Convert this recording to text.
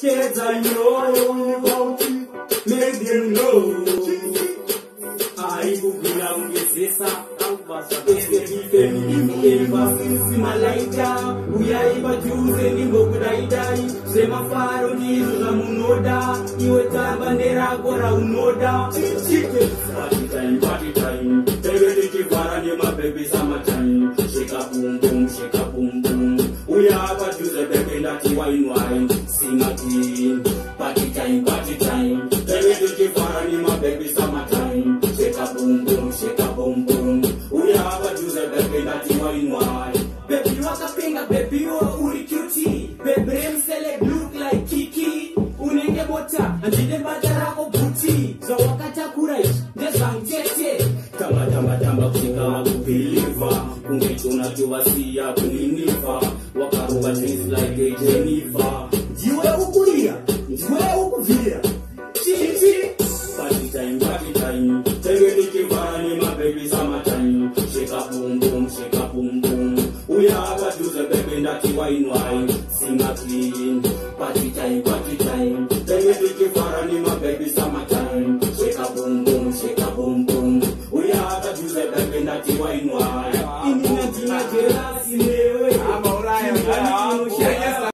kids I know about you, make them know. I go belong with this we are able to send him over die. Say my father needs a munoda. You a tabandera gora unoda. Party time. Baby, take it for my baby summertime. Shake a boom boom, shake a boom boom. We are about to the baby that you wine. Sing a teen. Party time, party time. Baby, take it for my baby summertime. Shake a boom boom, shake a boom boom. We are about to the baby that you wine. Baby, you want a finger, baby, you are uri cutie. Baby, him select look like Kiki. Unenge bota, and didn't matter how booty. So wakata kurai, desang tete. Tamba, kinga believer. Ungetuna tuwasia kuniniva. Wakaruba things like a Jennifer. Jiwe ukulia, jiwe ukuvia. Chichi. Party time. Take it to my baby summertime. Shake a boom boom, shake a boom boom. We are about to the baby that you wine. Sing a clean. Party time. Tell me to give for my baby summertime. Shake a boom boom, shake a boom boom. We are about to the baby that you wine.